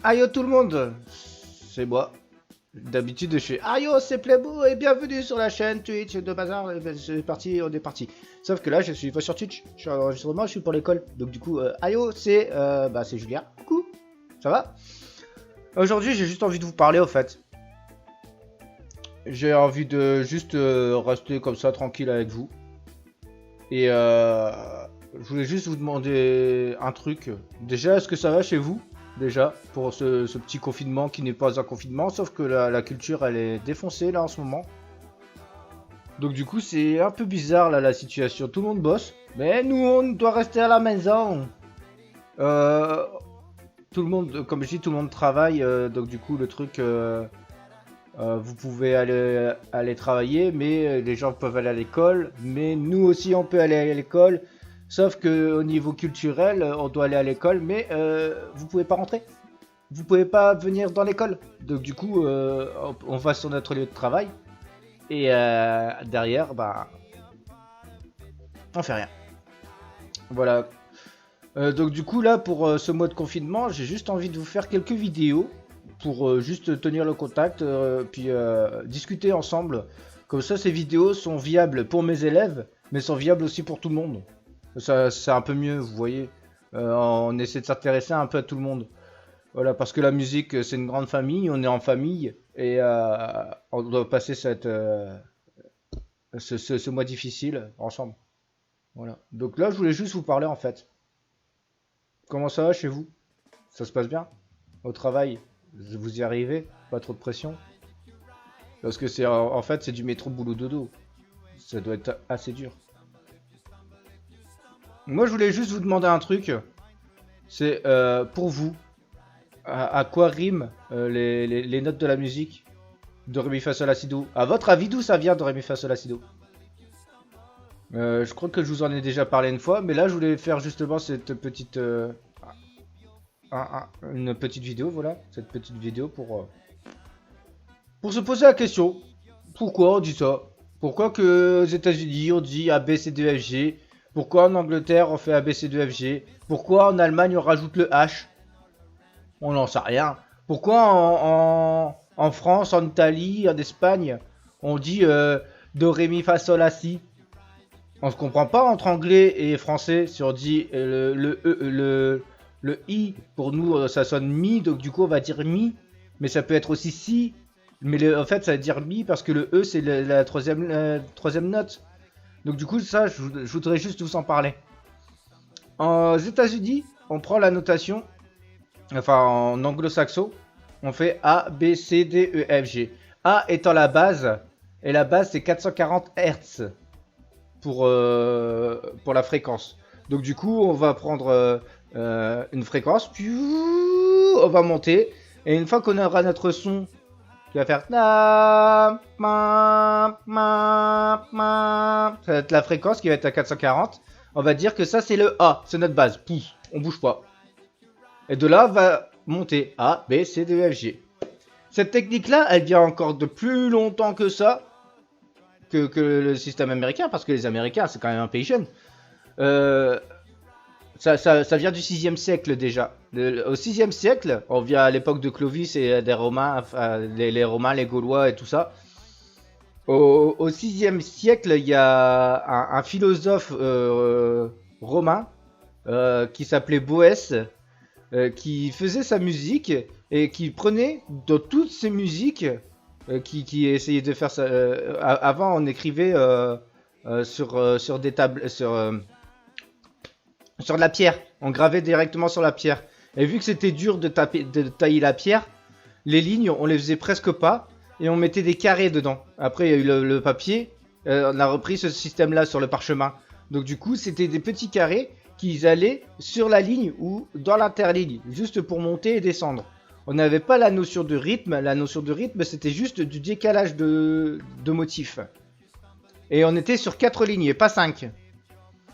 Ayo tout le monde, c'est moi. D'habitude je fais Ayo c'est Playbo et bienvenue sur la chaîne Twitch de Bazar, et ben, c'est parti, on est parti. Sauf que là je suis pas sur Twitch, je suis en enregistrement, je suis pour l'école. Donc du coup, Ayo c'est Julien, coucou, ça va? Aujourd'hui j'ai juste envie de vous parler au fait. J'ai envie de juste rester comme ça tranquille avec vous. Et je voulais juste vous demander un truc. Déjà, est-ce que ça va chez vous? Déjà, pour ce petit confinement qui n'est pas un confinement, sauf que la culture elle est défoncée là en ce moment. Donc du coup c'est un peu bizarre là la situation. Tout le monde bosse, mais nous on doit rester à la maison. Euh, Tout le monde, comme je dis, tout le monde travaille. Donc du coup le truc, vous pouvez aller travailler, mais les gens peuvent aller à l'école. Mais nous aussi on peut aller à l'école. Sauf que au niveau culturel, on doit aller à l'école, mais vous pouvez pas rentrer. Vous pouvez pas venir dans l'école. Donc du coup, on va sur notre lieu de travail et derrière, bah, on fait rien. Voilà. Donc du coup là, pour ce mois de confinement, j'ai juste envie de vous faire quelques vidéos pour juste tenir le contact, puis discuter ensemble. Comme ça, ces vidéos sont viables pour mes élèves, mais sont viables aussi pour tout le monde. Ça, c'est un peu mieux, vous voyez. On essaie de s'intéresser un peu à tout le monde. Voilà, parce que la musique, c'est une grande famille, on est en famille, et on doit passer ce mois difficile ensemble. Voilà. Donc là, je voulais juste vous parler en fait. Comment ça va chez vous? Ça se passe bien? Au travail? Vous y arrivez? Pas trop de pression? Parce que c'est en fait, c'est du métro boulot dodo. Ça doit être assez dur. Moi, je voulais juste vous demander un truc. C'est pour vous, à quoi riment les notes de la musique? De Ré Mi Fa Sol La Si Do. À votre avis, d'où ça vient de Ré Mi Fa Sol La Si Do? Je crois que je vous en ai déjà parlé une fois, mais là je voulais faire justement cette petite, une petite vidéo, voilà, cette petite vidéo pour se poser la question. Pourquoi on dit ça? Pourquoi que aux États-Unis on dit A B C D F G? Pourquoi en Angleterre on fait A B C D F G? Pourquoi en Allemagne on rajoute le H? On n'en sait rien. Pourquoi en France, en Italie, en Espagne, on dit Do Ré Mi Fa Sol La Si? On se comprend pas entre anglais et français si on dit le i pour nous ça sonne mi donc du coup on va dire mi mais ça peut être aussi si mais en fait ça veut dire mi parce que le e c'est la troisième note donc du coup ça je voudrais juste vous en parler. Aux États-Unis on prend la notation enfin en anglo-saxon on fait A B C D E F G. A étant la base et la base c'est 440 Hz pour la fréquence. Donc du coup, on va prendre une fréquence, puis on va monter. Et une fois qu'on aura notre son qui va faire ça va être la fréquence qui va être à 440. On va dire que ça c'est le A, c'est notre base. Pouf, on bouge pas. Et de là va monter A, B, C, D, E, F, G. Cette technique-là, elle vient encore de plus longtemps que ça, que le système américain, parce que les Américains, c'est quand même un pays jeune. Euh, ça vient du 6e siècle déjà. Au 6e siècle, on vient à l'époque de Clovis et des Romains, enfin, les Romains, les Gaulois et tout ça. Au 6e siècle, il y a un philosophe romain qui s'appelait Boès, qui faisait sa musique et qui prenait dans toutes ses musiques, qui essayait de faire ça. Avant, on écrivait sur des tables, sur de la pierre. On gravait directement sur la pierre. Et vu que c'était dur de tailler la pierre, les lignes, on les faisait presque pas. Et on mettait des carrés dedans. Après, il y a eu le papier. On a repris ce système-là sur le parchemin. Donc du coup, c'était des petits carrés qui allaient sur la ligne ou dans l'interligne, juste pour monter et descendre. On n'avait pas la notion de rythme. La notion de rythme, c'était juste du décalage de motifs. Et on était sur 4 lignes et pas 5.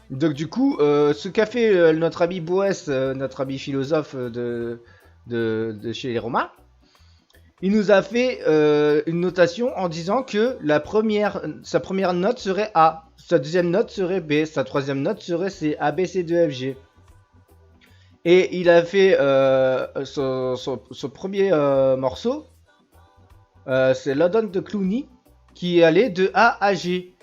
Donc du coup, ce qu'a fait notre ami Boès, notre ami philosophe de chez les Romains, il nous a fait une notation en disant que sa première note serait A, sa deuxième note serait B, sa troisième note serait C, A, B, C, D, F, G. Et il a fait son premier morceau, c'est London de Clooney, qui est allé de A à G.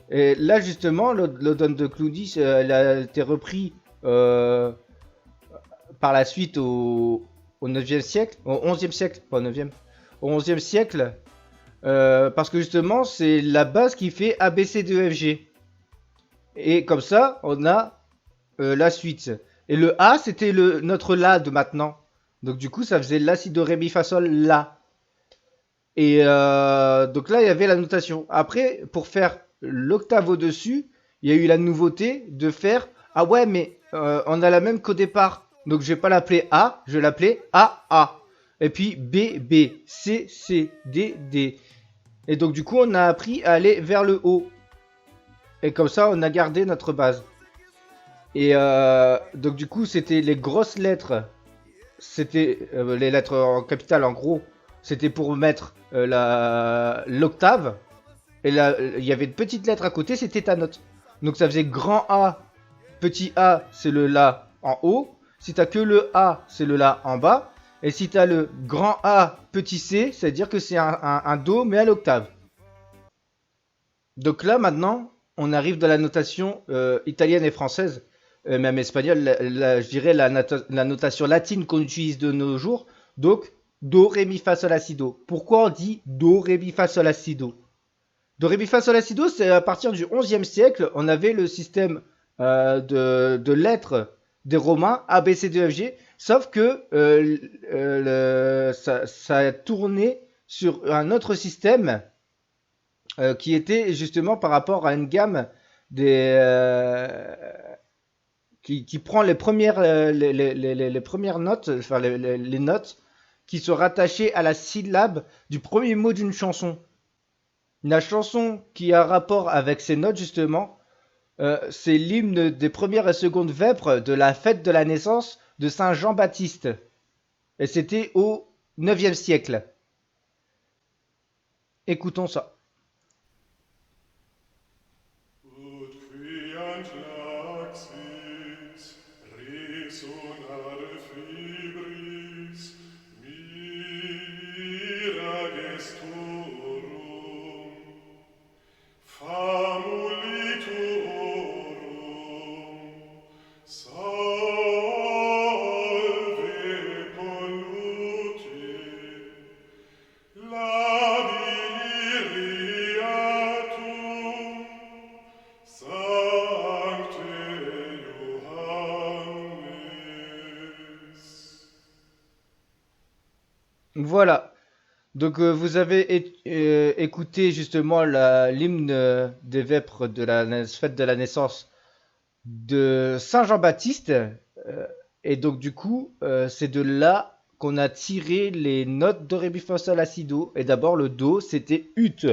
Et là, justement, London de Clooney, elle a été repris euh, par la suite au 9e siècle, au 11e siècle, pas au 9e, au 11e siècle, parce que justement, c'est la base qui fait A, B, C, D, E, F, G. Et comme ça, on a la suite. Et le A, c'était notre La de maintenant. Donc du coup, ça faisait La, Si, Do, Ré, Mi, Fa, Sol, La. Et donc là, il y avait la notation. Après, pour faire l'octave au-dessus, il y a eu la nouveauté de faire ah ouais, mais on a la même qu'au départ. Donc je vais pas l'appeler A, je vais l'appeler AA. Et puis B, B, C, C, D, D. Et donc du coup, on a appris à aller vers le haut. Et comme ça, on a gardé notre base. Et donc du coup, c'était les grosses lettres. C'était les lettres en capitale, en gros. C'était pour mettre l'octave. Et là, il y avait une petite lettre à côté, c'était ta note. Donc ça faisait grand A, petit A, c'est le La en haut. Si t'as que le A, c'est le La en bas. Et si t'as le grand A, petit C, ça veut dire que c'est un Do, mais à l'octave. Donc là, maintenant, on arrive dans la notation italienne et française, même espagnole, je dirais la notation latine qu'on utilise de nos jours. Donc, Do, Ré, Mi, Fa, Sol, La, Si, Do. Pourquoi on dit Do, Ré, Mi, Fa, Sol, La, Si, Do? Do, Ré, Mi, Fa, Sol, La, Si, Do, c'est à partir du 11e siècle, on avait le système de lettres des Romains, A, B, C, D, E, F, G, sauf que ça a tourné sur un autre système qui était justement par rapport à une gamme des, qui prend les premières, les premières notes, enfin les notes qui sont rattachées à la syllabe du premier mot d'une chanson. La chanson qui a rapport avec ces notes justement, c'est l'hymne des premières et secondes vêpres de la fête de la naissance de Saint Jean-Baptiste. Et c'était au 9e siècle. Écoutons ça. Ut quiant laxis resonare fibris mira gestorum famulitorum salve polluti labiriatum Sancte Johannes. Voilà. Donc vous avez écouté justement l'hymne des vêpres de la fête de la naissance de Saint Jean-Baptiste. Et donc du coup, c'est de là qu'on a tiré les notes de Ré, Mi, Fa, Sol, La, Si, Do. Et d'abord le Do, c'était ut.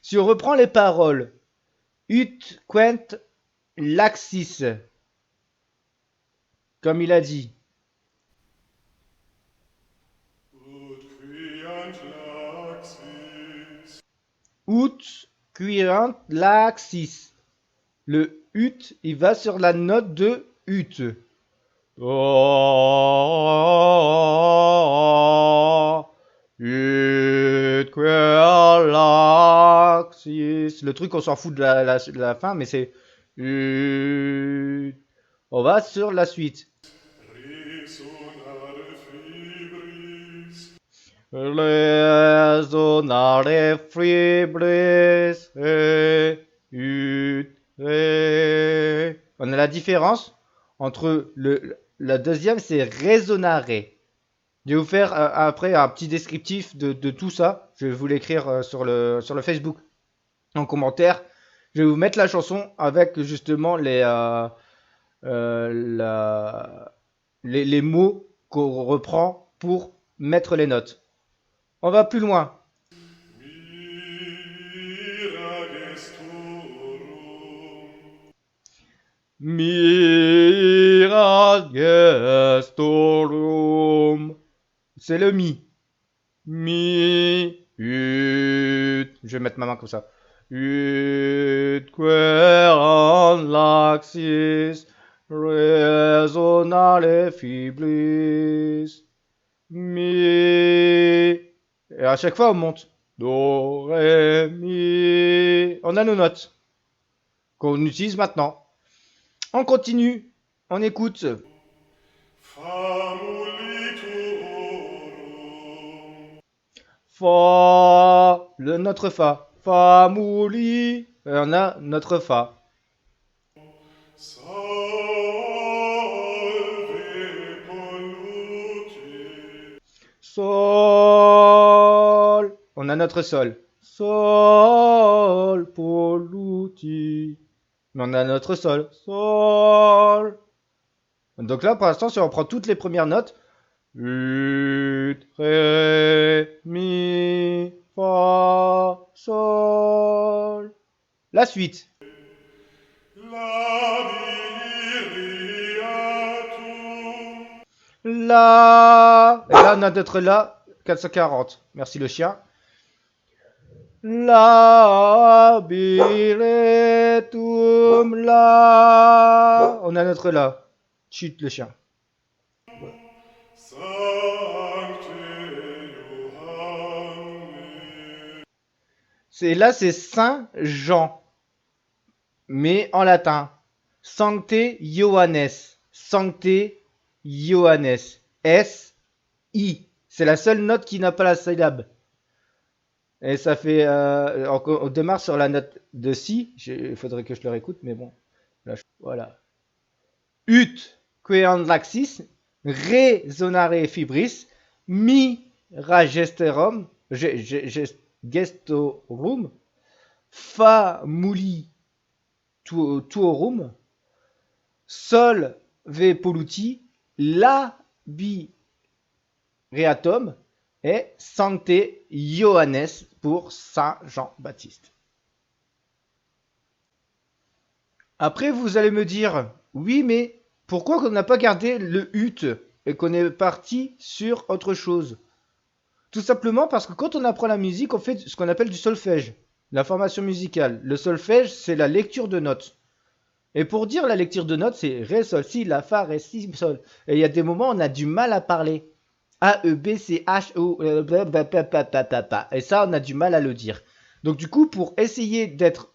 Si on reprend les paroles, ut, quent, laxis, comme il a dit. Ut quiant laxis Ut, quirent, laxis. Le ut, il va sur la note de ut. Le truc, on s'en fout de la fin, mais c'est. On va sur la suite. resonare fibris Resonare fibris et. On a la différence entre la deuxième, c'est resonare. Je vais vous faire après un petit descriptif de tout ça. Je vais vous l'écrire sur le Facebook en commentaire. Je vais vous mettre la chanson avec justement la, les mots qu'on reprend pour mettre les notes. On va plus loin. mira gestorum Miras gestorum. C'est le mi. Mi. Ut. Je vais mettre ma main comme ça. Ut queran laxis. Resonare fibris. Mi. Et à chaque fois, on monte. Do, ré, mi. On a nos notes qu'on utilise maintenant. On continue. On écoute. Famulitorum. Fa. Notre fa. Fa, mouli. Et on a notre fa. Salve polluti. Sol. On a notre sol. Sol, polluti. Mais on a notre sol. Sol. Donc là, pour l'instant, si on prend toutes les premières notes. Ut, ré, mi, fa, sol. La suite. Labiriatum. La. Et là, on a notre la. 440. Merci le chien. Labiretum la. On a notre la. Chut le chien. Sancte Johannes. Là, c'est Saint Jean. Mais en latin. Sancte Johannes. Sancte Johannes. S-I. C'est la seule note qui n'a pas la syllabe. Et ça fait. On démarre sur la note de Si. Il faudrait que je le réécoute, mais bon. Là, voilà. Ut quean laxis. Resonare fibris. Mi ragesterum. Gestorum. Fa muli tuorum. Sol ve polluti. La bi reatum. Et Sancte Johannes pour Saint Jean-Baptiste. Après, vous allez me dire, oui, mais pourquoi on n'a pas gardé le ut et qu'on est parti sur autre chose? Tout simplement parce que quand on apprend la musique, on fait ce qu'on appelle du solfège, la formation musicale. Le solfège, c'est la lecture de notes. Et pour dire la lecture de notes, c'est ré, sol, si, la, fa, ré, si, sol. Et il y a des moments où on a du mal à parler. A, E, B, C, H, O, et ça, on a du mal à le dire. Donc du coup, pour essayer d'être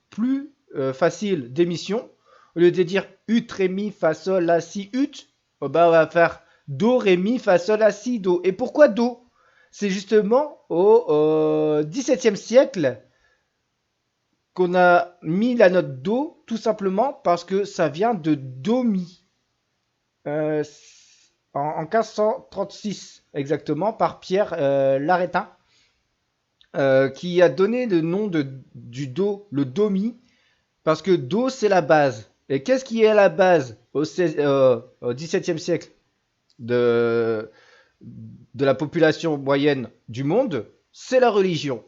plus facile d'émission, au lieu de dire ut, ré, mi, fa, sol, la, si, ut, bah, on va faire do, ré, mi, fa, sol, la, si, do. Et pourquoi do? C'est justement au XVIIe siècle qu'on a mis la note do, tout simplement parce que ça vient de do, mi. En 1536 exactement, par Pierre Laretin, qui a donné le nom du do, le do mi, parce que do c'est la base. Et qu'est-ce qui est à la base au XVIIe siècle de la population moyenne du monde? C'est la religion.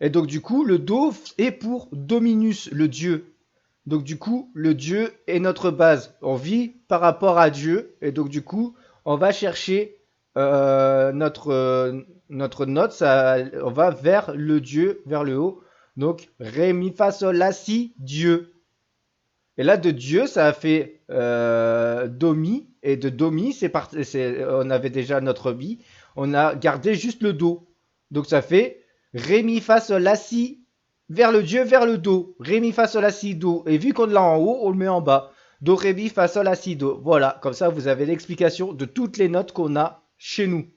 Et donc du coup, le do est pour Dominus, le Dieu. Donc du coup, le Dieu est notre base. On vit par rapport à Dieu. Et donc du coup, on va chercher notre note. On va vers le Dieu, vers le haut. Donc Ré, Mi, Fa, Sol, La, Si, Dieu. Et là, de Dieu, ça a fait Do, Mi. Et de Do, Mi, on avait déjà notre Mi. On a gardé juste le Do. Donc ça fait Ré, Mi, Fa, Sol, La, Si, vers le Dieu, vers le Do. Ré, Mi, Fa, Sol, La, Si, Do. Et vu qu'on l'a en haut, on le met en bas. Do, Ré, Mi, Fa, Sol, La, Si, Do. Voilà, comme ça, vous avez l'explication de toutes les notes qu'on a chez nous.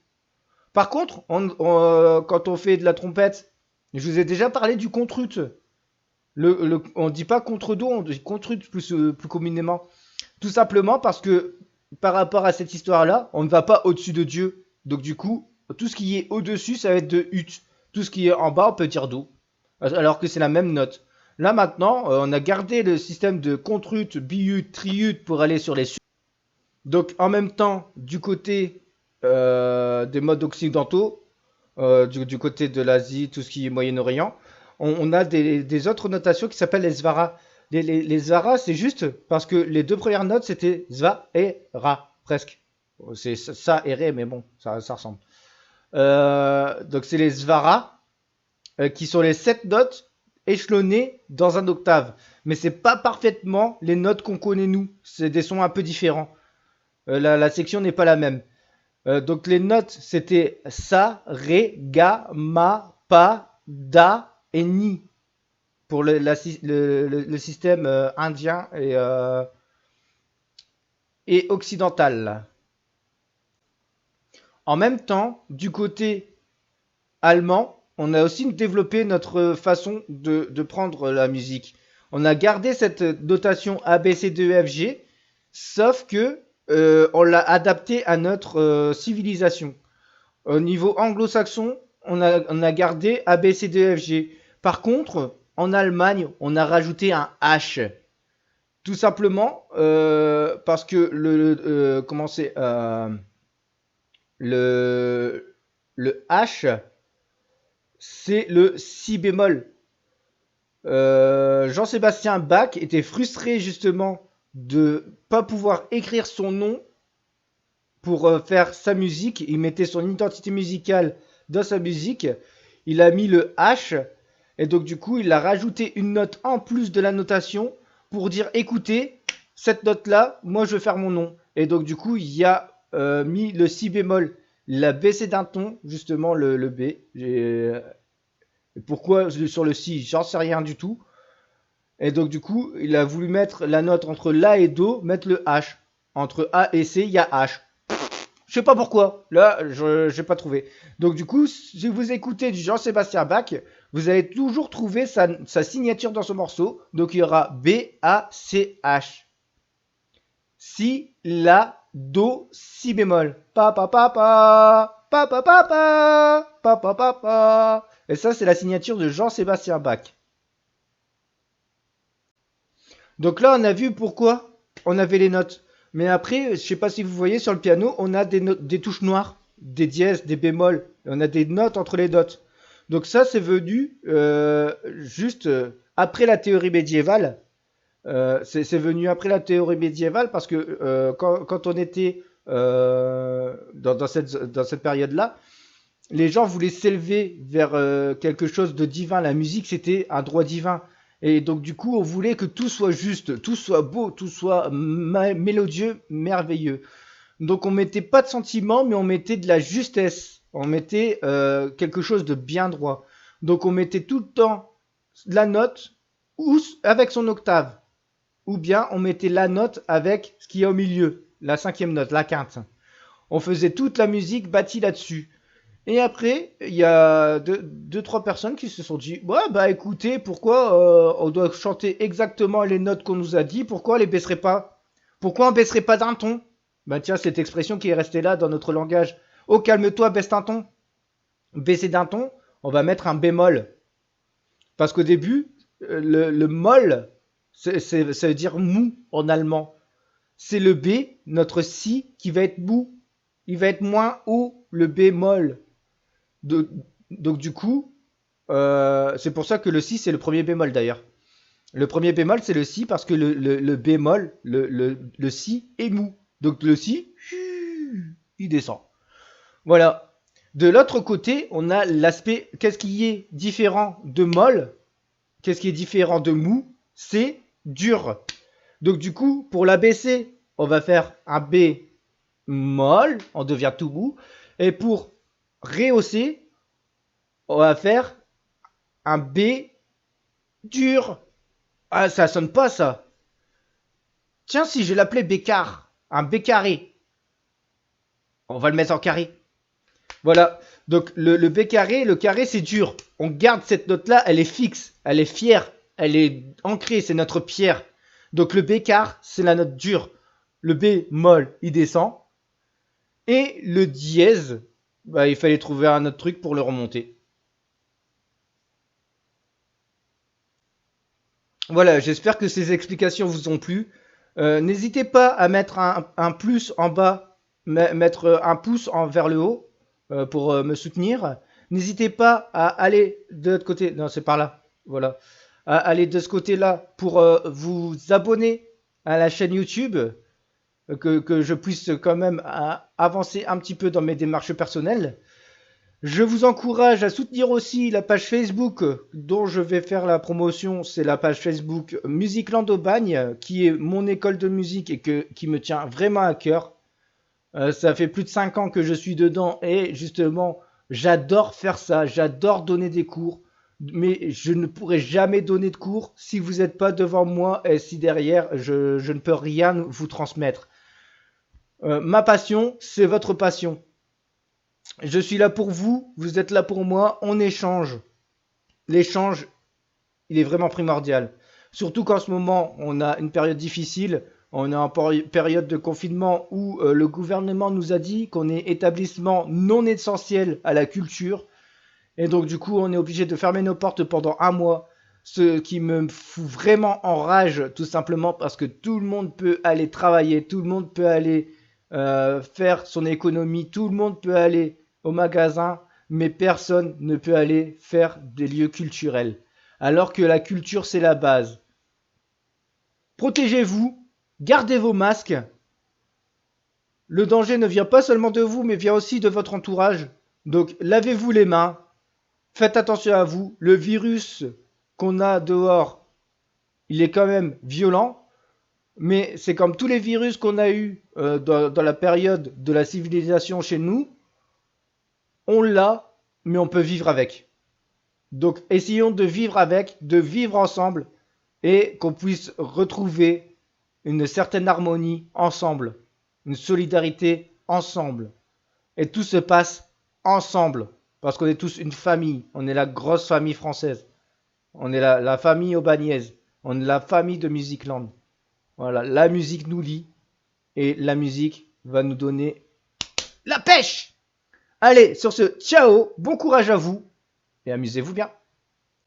Par contre, quand on fait de la trompette, je vous ai déjà parlé du contrut. On ne dit pas contre-do, on dit contrut plus communément. Tout simplement parce que, par rapport à cette histoire-là, on ne va pas au-dessus de Dieu. Donc du coup, tout ce qui est au-dessus, ça va être de ut. Tout ce qui est en bas, on peut dire do. Alors que c'est la même note. Là maintenant, on a gardé le système de contrut, biut, triut pour aller sur les. Donc en même temps, du côté des modes occidentaux, du côté de l'Asie, tout ce qui est Moyen-Orient, on a des autres notations qui s'appellent les svaras. Les svaras, c'est juste parce que les deux premières notes, c'était sva et ra, presque. C'est ça et ré, mais bon, ça ressemble. Donc c'est les svaras, qui sont les 7 notes échelonnés dans un octave. Mais c'est pas parfaitement les notes qu'on connaît nous. C'est des sons un peu différents. La section n'est pas la même. Donc les notes c'était sa, ré, ga, ma, pa, da et ni pour le système indien et occidental. En même temps, du côté allemand, on a aussi développé notre façon de prendre la musique. On a gardé cette notation A, B, C, D, E, F, G, sauf que on l'a adapté à notre civilisation. Au niveau anglo-saxon, on a gardé A, B, C, D, F, G. Par contre, en Allemagne, on a rajouté un H. Tout simplement parce que comment c'est le H, c'est le si bémol. Jean-Sébastien Bach était frustré justement de pas pouvoir écrire son nom pour faire sa musique. Il mettait son identité musicale dans sa musique. Il a mis le H et donc du coup il a rajouté une note en plus de la notation pour dire écoutez, cette note là, moi je veux faire mon nom. Et donc du coup il a mis le si bémol, il a baissé d'un ton justement le B. Pourquoi sur le si, j'en sais rien du tout. Et donc du coup il a voulu mettre la note entre la et do, mettre le H. Entre A et C il y a H. Je sais pas pourquoi. Là, je n'ai pas trouvé. Donc du coup, si vous écoutez du Jean-Sébastien Bach, vous allez toujours trouver sa signature dans ce morceau. Donc il y aura B, A, C, H. Si, La, Do, Si bémol. Pa, pa, pa, pa. Pa, pa, pa, pa. Pa, pa, pa, pa. Et ça, c'est la signature de Jean-Sébastien Bach. Donc là, on a vu pourquoi on avait les notes. Mais après, je sais pas si vous voyez sur le piano, on a des touches noires, des dièses, des bémols. On a des notes entre les notes. Donc ça, c'est venu juste après la théorie médiévale. C'est venu après la théorie médiévale parce que quand on était dans cette période-là, les gens voulaient s'élever vers quelque chose de divin. La musique, c'était un droit divin. Et donc, du coup, on voulait que tout soit juste, tout soit beau, tout soit mélodieux, merveilleux. Donc, on mettait pas de sentiments, mais on mettait de la justesse. On mettait quelque chose de bien droit. Donc, on mettait tout le temps la note ou avec son octave. Ou bien, on mettait la note avec ce qu'il y a au milieu, la cinquième note, la quinte. On faisait toute la musique bâtie là-dessus. Et après, il y a deux, trois personnes qui se sont dit, ouais, bah écoutez, pourquoi on doit chanter exactement les notes qu'on nous a dit, pourquoi on les baisserait pas? Pourquoi on baisserait pas d'un ton? Bah tiens, cette expression qui est restée là dans notre langage. Oh, calme-toi, baisse d'un ton. Baisser d'un ton, on va mettre un bémol. Parce qu'au début, le moll, ça veut dire mou en allemand. C'est le B, notre si, qui va être mou. Il va être moins haut, le bémol. Donc du coup, c'est pour ça que le si c'est le premier bémol d'ailleurs. Le premier bémol c'est le si parce que le bémol, le si est mou. Donc le si, il descend. Voilà. De l'autre côté, on a l'aspect, qu'est-ce qui est différent de molle, qu'est-ce qui est différent de mou, c'est dur. Donc du coup, pour l'abaisser, on va faire un B molle, on devient tout mou. Et pour rehausser, on va faire un B dur. Ah, ça sonne pas ça. Tiens, si je l'appelais bécard, un B carré. On va le mettre en carré. Voilà. Donc le B carré, le carré c'est dur. On garde cette note-là, elle est fixe, elle est fière, elle est ancrée, c'est notre pierre. Donc le bécard, c'est la note dure. Le B molle, il descend. Et le dièse, bah, il fallait trouver un autre truc pour le remonter. Voilà, j'espère que ces explications vous ont plu. N'hésitez pas à mettre un plus en bas, mettre un pouce vers le haut pour me soutenir. N'hésitez pas à aller de l'autre côté. Non, c'est par là. Voilà. À aller de ce côté-là pour vous abonner à la chaîne YouTube. Que je puisse quand même avancer un petit peu dans mes démarches personnelles. Je vous encourage à soutenir aussi la page Facebook dont je vais faire la promotion. C'est la page Facebook Musicland Aubagne, qui est mon école de musique et qui me tient vraiment à cœur. Ça fait plus de 5 ans que je suis dedans et justement, j'adore faire ça. J'adore donner des cours. Mais je ne pourrai jamais donner de cours si vous n'êtes pas devant moi et si derrière, je ne peux rien vous transmettre. Ma passion, c'est votre passion. Je suis là pour vous, vous êtes là pour moi, on échange. L'échange, il est vraiment primordial. Surtout qu'en ce moment, on a une période difficile, on est en période de confinement où le gouvernement nous a dit qu'on est établissement non essentiel à la culture. Et donc du coup, on est obligé de fermer nos portes pendant un mois. Ce qui me fout vraiment en rage, tout simplement parce que tout le monde peut aller travailler, tout le monde peut aller faire son économie, tout le monde peut aller au magasin, mais personne ne peut aller faire des lieux culturels. Alors que la culture, c'est la base. Protégez-vous, gardez vos masques. Le danger ne vient pas seulement de vous, mais vient aussi de votre entourage. Donc lavez-vous les mains, faites attention à vous. Le virus qu'on a dehors, il est quand même violent. Mais c'est comme tous les virus qu'on a eu dans la période de la civilisation chez nous. On l'a, mais on peut vivre avec. Donc essayons de vivre avec, de vivre ensemble et qu'on puisse retrouver une certaine harmonie ensemble, une solidarité ensemble. Et tout se passe ensemble parce qu'on est tous une famille. On est la grosse famille française. On est la famille aubagnaise. On est la famille de Musicland. Voilà, la musique nous lie et la musique va nous donner la pêche. Allez, sur ce, ciao, bon courage à vous et amusez-vous bien.